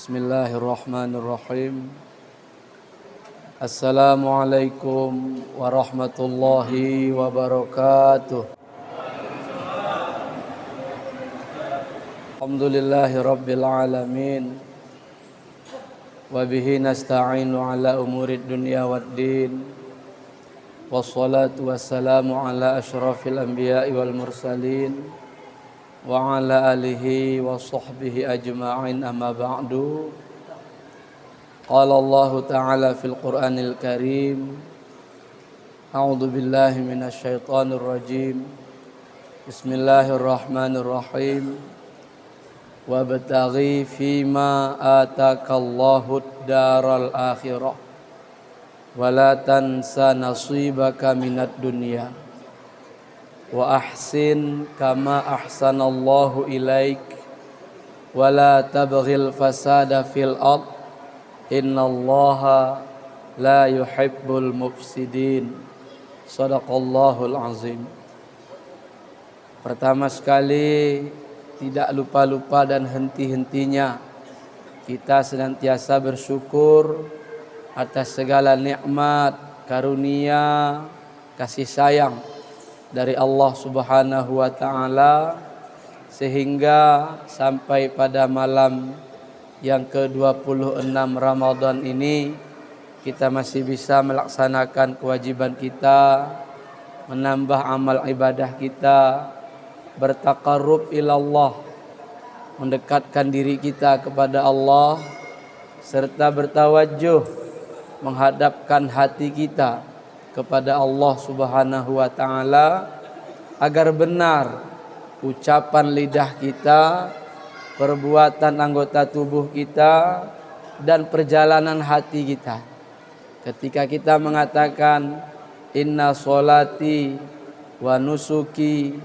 Bismillahirrahmanirrahim. Assalamualaikum warahmatullahi wabarakatuh. Alhamdulillahi rabbil alamin. Wa bihi nasta'inu ala umurid dunya waddin. Wassalatu wassalamu ala asyrafil anbiya'i wal mursalin wa ala alihi wa sahbihi ajma'in, amma ba'du. Qala Allah ta'ala fil Qur'anil Karim, a'udzu billahi minasy syaithanir rajim. Bismillahirrahmanirrahim. Wabtaghi fima atakallahu ad-daral akhirah wa la tansa nasibaka minad dunya wa ahsin kama ahsanallahu ilaik wa la tabghil fasada fil ard innallaha la yuhibbul mufsidin. Shadaqallahul azim. Pertama sekali, tidak lupa-lupa dan henti-hentinya kita senantiasa bersyukur atas segala nikmat, karunia, kasih sayang dari Allah Subhanahu wa ta'ala, sehingga sampai pada malam yang ke-26 Ramadan ini kita masih bisa melaksanakan kewajiban kita, menambah amal ibadah kita, bertaqarrub ilallah, mendekatkan diri kita kepada Allah, serta bertawajuh, menghadapkan hati kita kepada Allah Subhanahu wa ta'ala, agar benar ucapan lidah kita, perbuatan anggota tubuh kita, dan perjalanan hati kita. Ketika kita mengatakan inna sholati wa nusuki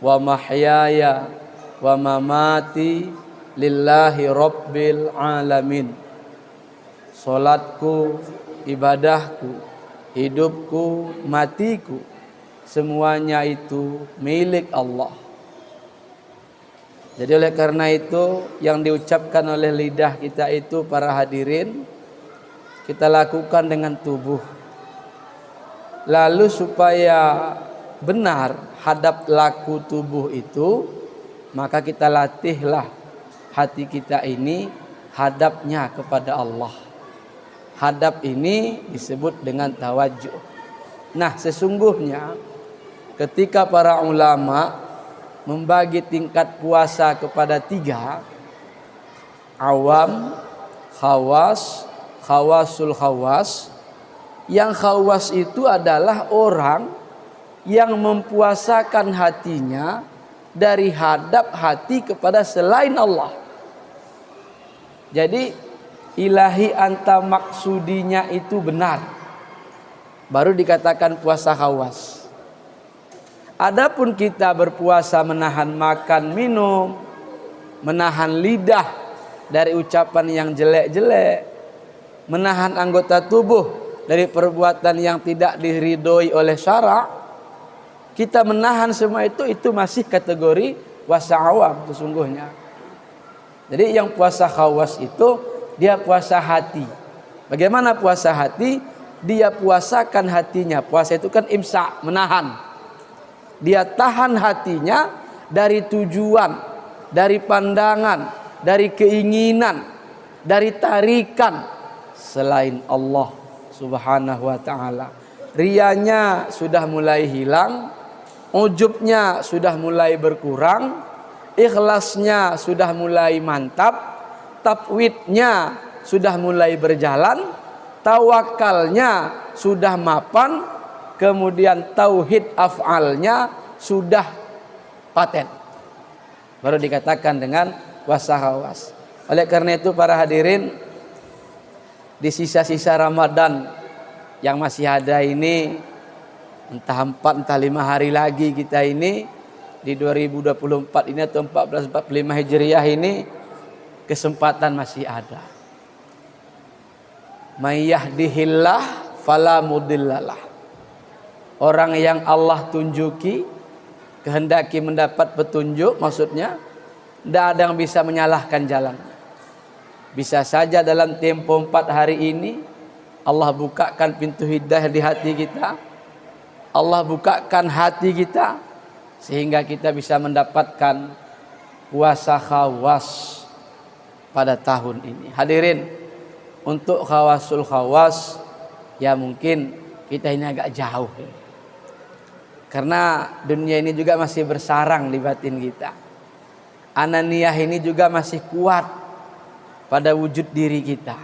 wa mahyaya wa mamati lillahi rabbil alamin. Salatku, ibadahku, hidupku, matiku, semuanya itu milik Allah. Jadi oleh karena itu, yang diucapkan oleh lidah kita itu, para hadirin, kita lakukan dengan tubuh. Lalu supaya benar hadap laku tubuh itu, maka kita latihlah hati kita ini hadapnya kepada Allah. Hadap ini disebut dengan tawajuh. Nah, sesungguhnya ketika para ulama membagi tingkat puasa kepada 3, awam, khawas, khawasul khawas. Yang khawas itu adalah orang yang mempuasakan hatinya dari hadap hati kepada selain Allah. Jadi ilahi anta maksudinya itu benar, baru dikatakan puasa khawas. Adapun kita berpuasa menahan makan minum, menahan lidah dari ucapan yang jelek-jelek, menahan anggota tubuh dari perbuatan yang tidak diridhoi oleh syara', kita menahan semua itu masih kategori puasa awam sesungguhnya. Jadi yang puasa khawas itu dia puasa hati. Bagaimana puasa hati? Dia puasakan hatinya. Puasa itu kan imsak, menahan. Dia tahan hatinya dari tujuan, dari pandangan, dari keinginan, dari tarikan selain Allah Subhanahu wa ta'ala. Riyanya sudah mulai hilang, ujubnya sudah mulai berkurang, ikhlasnya sudah mulai mantap, tafwidnya sudah mulai berjalan, tawakalnya sudah mapan, kemudian tauhid af'alnya sudah paten. Baru dikatakan dengan puasa khawas. Oleh karena itu para hadirin, di sisa-sisa Ramadan yang masih ada ini, entah 4 entah 5 hari lagi kita ini di 2024 ini atau 1445 Hijriah ini, kesempatan masih ada. May yahdihillah fala mudhillalah. Orang yang Allah tunjuki, kehendaki mendapat petunjuk, maksudnya tidak ada yang bisa menyalahkan jalan. Bisa saja dalam tempo 4 hari ini Allah bukakan pintu hidayah di hati kita. Allah bukakan hati kita sehingga kita bisa mendapatkan puasa khawas pada tahun ini. Hadirin, untuk khawasul khawas ya mungkin kita ini agak jauh. Karena dunia ini juga masih bersarang di batin kita. Ananiyah ini juga masih kuat pada wujud diri kita.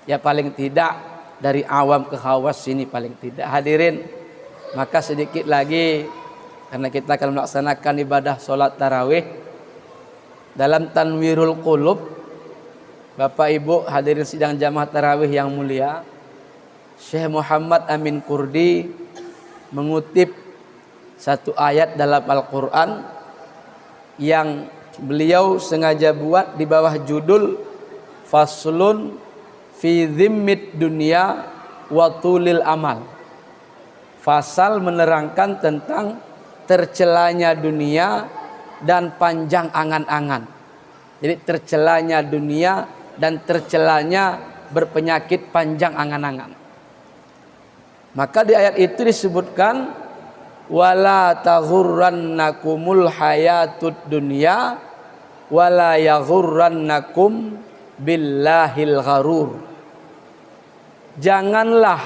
Ya paling tidak dari awam ke khawas ini paling tidak. Hadirin, maka sedikit lagi karena kita akan melaksanakan ibadah sholat tarawih dalam tanwirul qulub. Bapak Ibu hadirin sidang jamaah tarawih yang mulia, Syekh Muhammad Amin Kurdi mengutip satu ayat dalam Al-Quran yang beliau sengaja buat di bawah judul Faslun fi dhimmid dunia wa tulil amal. Fasal menerangkan tentang tercelanya dunia dan panjang angan-angan. Jadi tercelanya dunia dan tercelanya berpenyakit panjang angan-angan. Maka di ayat itu disebutkan wala taghurrannakumul hayatud dunya wala yaghurrannakum billahil gharur. Janganlah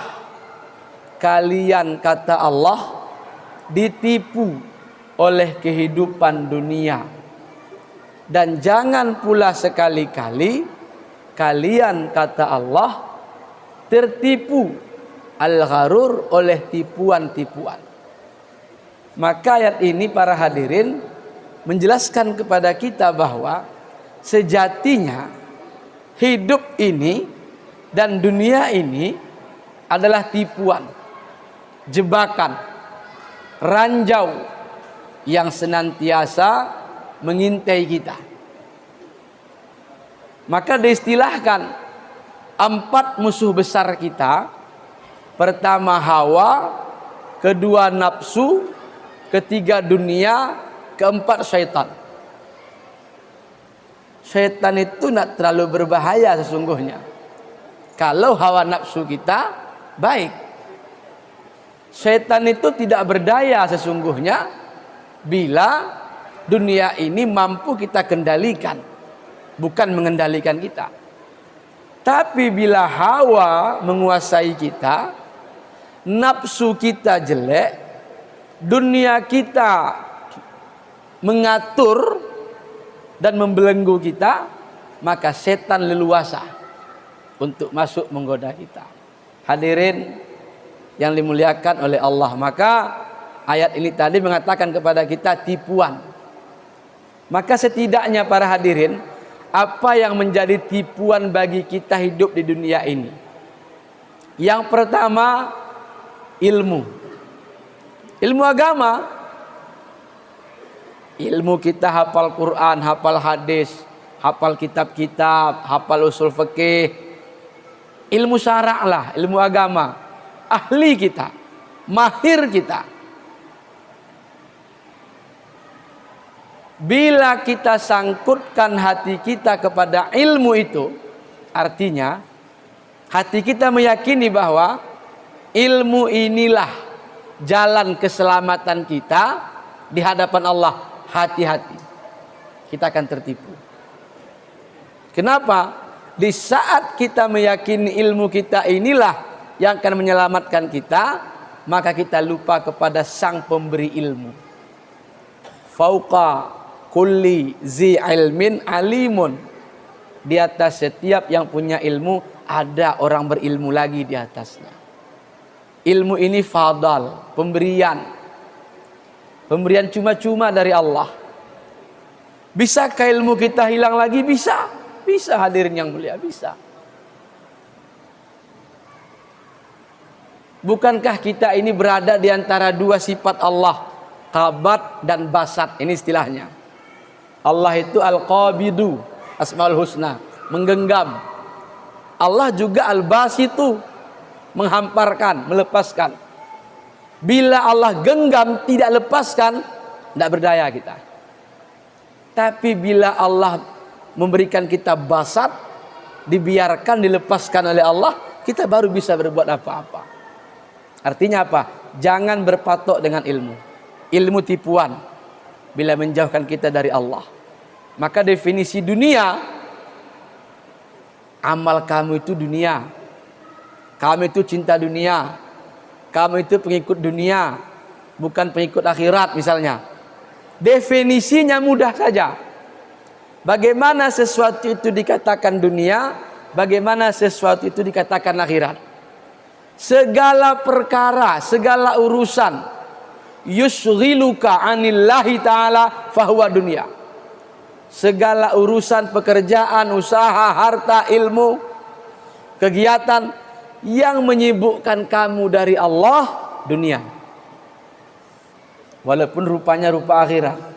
kalian, kata Allah, ditipu oleh kehidupan dunia, dan jangan pula sekali-kali kalian, kata Allah, tertipu al-gharur oleh tipuan-tipuan. Maka ayat ini para hadirin menjelaskan kepada kita bahwa sejatinya hidup ini dan dunia ini adalah tipuan, jebakan, ranjau yang senantiasa mengintai kita. Maka diistilahkan 4 musuh besar kita. Pertama hawa, kedua nafsu, ketiga dunia, keempat syaitan. Syaitan itu tidak terlalu berbahaya sesungguhnya kalau hawa nafsu kita baik. Syaitan itu tidak berdaya sesungguhnya bila dunia ini mampu kita kendalikan, bukan mengendalikan kita. Tapi bila hawa menguasai kita, nafsu kita jelek, dunia kita mengatur dan membelenggu kita, maka setan leluasa untuk masuk menggoda kita. Hadirin yang dimuliakan oleh Allah, maka ayat ini tadi mengatakan kepada kita tipuan. Maka setidaknya para hadirin, apa yang menjadi tipuan bagi kita hidup di dunia ini? Yang pertama, ilmu. Ilmu agama. Ilmu kita hafal Quran, hafal hadis, hafal kitab-kitab, hafal usul fikih. Ilmu syara' lah, ilmu agama. Ahli kita, mahir kita. Bila kita sangkutkan hati kita kepada ilmu itu, artinya hati kita meyakini bahwa ilmu inilah jalan keselamatan kita di hadapan Allah. Hati-hati, kita akan tertipu. Kenapa? Di saat kita meyakini ilmu kita inilah yang akan menyelamatkan kita, maka kita lupa kepada sang pemberi ilmu. Fauqa kulli zi ilmin alimun. Di atas setiap yang punya ilmu ada orang berilmu lagi di atasnya. Ilmu ini fadal, pemberian. Pemberian cuma-cuma dari Allah. Bisakah ilmu kita hilang lagi? Bisa. Bisa hadirin yang mulia, bisa. Bukankah kita ini berada di antara dua sifat Allah, qabat dan basat? Ini istilahnya. Allah itu al-qabidu, asmaul husna, menggenggam. Allah juga al-basitu, menghamparkan, melepaskan. Bila Allah genggam tidak lepaskan, tidak berdaya kita. Tapi bila Allah memberikan kita basat, dibiarkan, dilepaskan oleh Allah, kita baru bisa berbuat apa-apa. Artinya apa? Jangan berpatok dengan ilmu. Ilmu tipuan bila menjauhkan kita dari Allah. Maka definisi dunia, amal kamu itu dunia, kamu itu cinta dunia, kamu itu pengikut dunia, bukan pengikut akhirat misalnya. Definisinya mudah saja. Bagaimana sesuatu itu dikatakan dunia, bagaimana sesuatu itu dikatakan akhirat. Segala perkara, segala urusan yusghiluka anillahi ta'ala fahuwa dunia. Segala urusan pekerjaan, usaha, harta, ilmu, kegiatan yang menyibukkan kamu dari Allah, dunia. Walaupun rupanya rupa akhirat.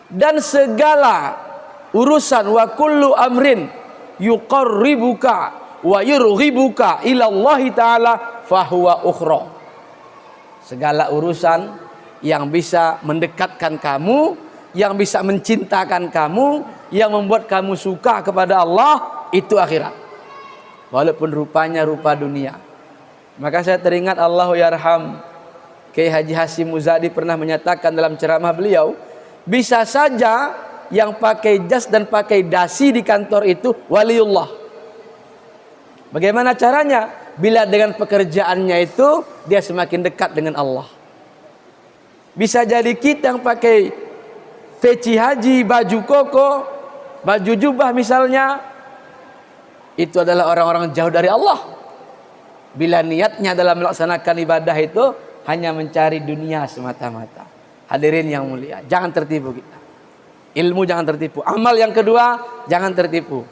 Dan segala urusan wa kullu amrin yuqarribuka wa yurghibuka ila Allah Ta'ala fahuwa ukhra. Segala urusan yang bisa mendekatkan kamu, yang bisa mencintakan kamu, yang membuat kamu suka kepada Allah, itu akhirat. Walaupun rupanya rupa dunia. Maka saya teringat Allahu yarham Kiai Haji Hasyim Muzadi pernah menyatakan dalam ceramah beliau, bisa saja yang pakai jas dan pakai dasi di kantor itu waliullah. Bagaimana caranya? Bila dengan pekerjaannya itu dia semakin dekat dengan Allah. Bisa jadi kita yang pakai peci haji, baju koko, baju jubah misalnya, itu adalah orang-orang jauh dari Allah. Bila niatnya dalam melaksanakan ibadah itu hanya mencari dunia semata-mata. Hadirin yang mulia, jangan tertipu kita. Ilmu jangan tertipu. Amal yang kedua, jangan tertipu.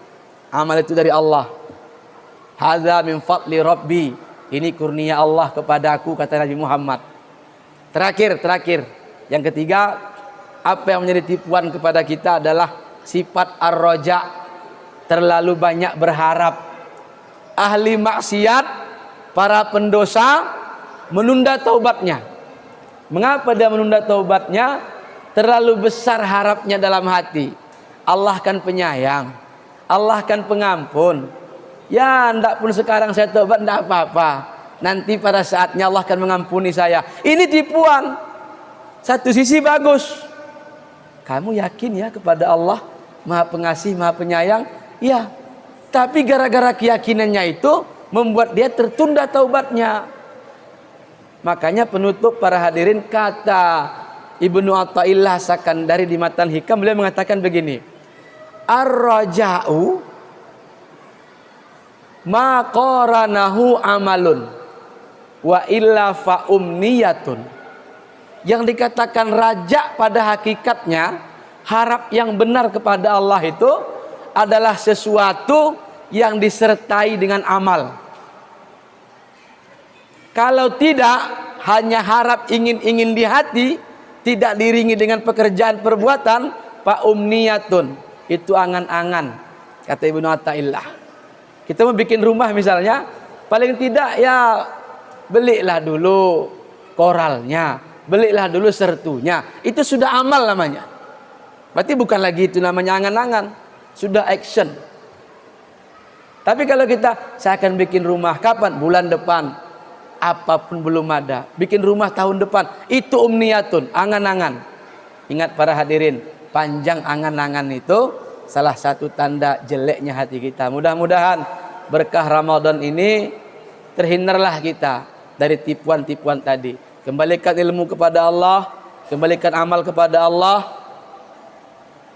Amal itu dari Allah. Hadza min fadli Rabbi. Ini kurnia Allah kepadaku, kata Nabi Muhammad. Terakhir. Yang ketiga, apa yang menjadi tipuan kepada kita adalah sifat ar-raja. Terlalu banyak berharap. Ahli maksiat, para pendosa menunda taubatnya. Mengapa dia menunda taubatnya? Terlalu besar harapnya dalam hati. Allah kan penyayang, Allah kan pengampun. Ya, ndak pun sekarang saya taubat ndak apa-apa. Nanti pada saatnya Allah akan mengampuni saya. Ini tipuan. Satu sisi bagus. Kamu yakin ya kepada Allah Maha Pengasih, Maha Penyayang? Ya. Tapi gara-gara keyakinannya itu membuat dia tertunda taubatnya. Makanya penutup para hadirin, kata Ibnu Athaillah Sakandari di Matan Hikam, beliau mengatakan begini, ar-raja'u ma qaranahu amalun wa illa fa umniyatun. Yang dikatakan raja pada hakikatnya, harap yang benar kepada Allah itu adalah sesuatu yang disertai dengan amal. Kalau tidak, hanya harap ingin-ingin di hati, tidak diringi dengan pekerjaan perbuatan, fa umniyatun, itu angan-angan, kata Ibnu Athaillah. Kita mau bikin rumah misalnya, paling tidak ya belilah dulu koralnya, belilah dulu sertunya, itu sudah amal namanya. Berarti bukan lagi itu namanya angan-angan, sudah action. Tapi kalau saya akan bikin rumah kapan? Bulan depan. Apapun belum ada, bikin rumah tahun depan, itu umniyatun, angan-angan. Ingat para hadirin, panjang angan-angan itu salah satu tanda jeleknya hati kita. Mudah-mudahan berkah Ramadan ini terhindarlah kita dari tipuan-tipuan tadi. Kembalikan ilmu kepada Allah, kembalikan amal kepada Allah.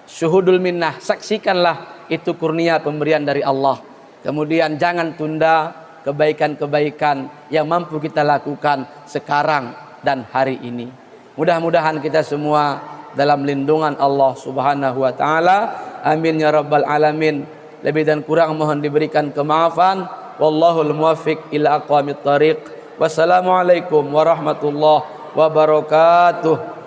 Syuhudul minnah, saksikanlah itu kurnia pemberian dari Allah. Kemudian jangan tunda kebaikan-kebaikan yang mampu kita lakukan sekarang dan hari ini. Mudah-mudahan kita semua dalam lindungan Allah Subhanahu wa taala. Amin ya rabbal alamin. Lebih dan kurang mohon diberikan kemaafan. Wallahul muwaffiq ila aqwamit thariq. Wassalamualaikum warahmatullahi wabarakatuh.